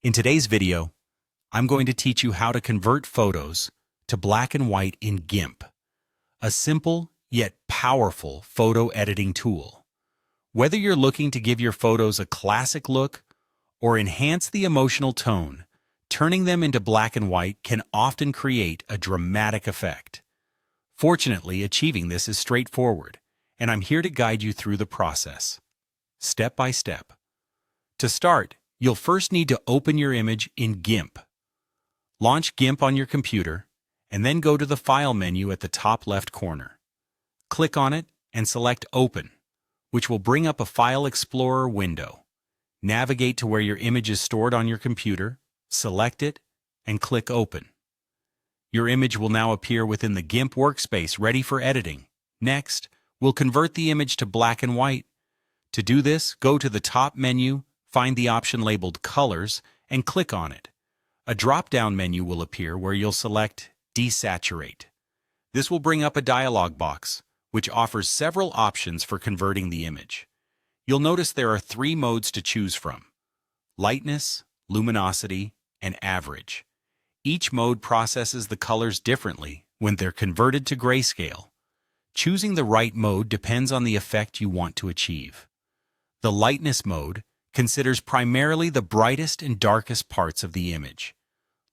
In today's video, I'm going to teach you how to convert photos to black and white in GIMP, a simple yet powerful photo editing tool. Whether you're looking to give your photos a classic look or enhance the emotional tone, turning them into black and white can often create a dramatic effect. Fortunately, achieving this is straightforward, and I'm here to guide you through the process, step by step. To start, you'll first need to open your image in GIMP. Launch GIMP on your computer, and then go to the File menu at the top left corner. Click on it and select Open, which will bring up a File Explorer window. Navigate to where your image is stored on your computer, select it, and click Open. Your image will now appear within the GIMP workspace ready for editing. Next, we'll convert the image to black and white. To do this, go to the top menu, find the option labeled Colors, and click on it. A drop-down menu will appear where you'll select Desaturate. This will bring up a dialog box, which offers several options for converting the image. You'll notice there are 3 modes to choose from: Lightness, Luminosity, and Average. Each mode processes the colors differently when they're converted to grayscale. Choosing the right mode depends on the effect you want to achieve. The Lightness mode considers primarily the brightest and darkest parts of the image.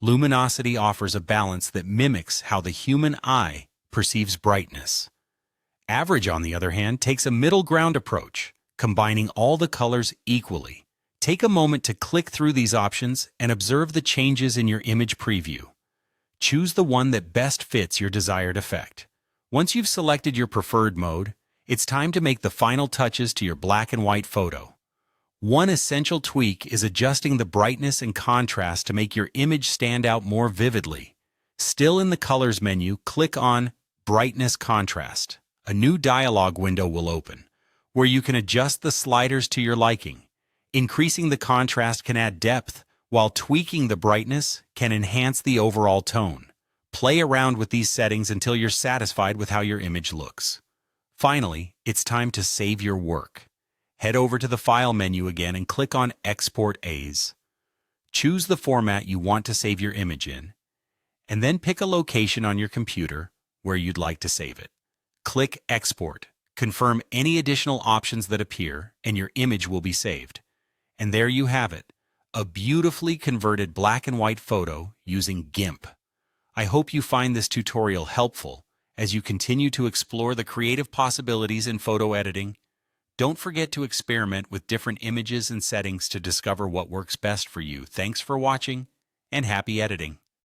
Luminosity offers a balance that mimics how the human eye perceives brightness. Average, on the other hand, takes a middle ground approach, combining all the colors equally. Take a moment to click through these options and observe the changes in your image preview. Choose the one that best fits your desired effect. Once you've selected your preferred mode, it's time to make the final touches to your black and white photo. One essential tweak is adjusting the brightness and contrast to make your image stand out more vividly. Still in the Colors menu, click on Brightness Contrast. A new dialog window will open, where you can adjust the sliders to your liking. Increasing the contrast can add depth, while tweaking the brightness can enhance the overall tone. Play around with these settings until you're satisfied with how your image looks. Finally, it's time to save your work. Head over to the File menu again and click on Export As. Choose the format you want to save your image in, and then pick a location on your computer where you'd like to save it. Click Export. Confirm any additional options that appear, and your image will be saved. And there you have it, a beautifully converted black and white photo using GIMP. I hope you find this tutorial helpful as you continue to explore the creative possibilities in photo editing. Don't forget to experiment with different images and settings to discover what works best for you. Thanks for watching, and happy editing.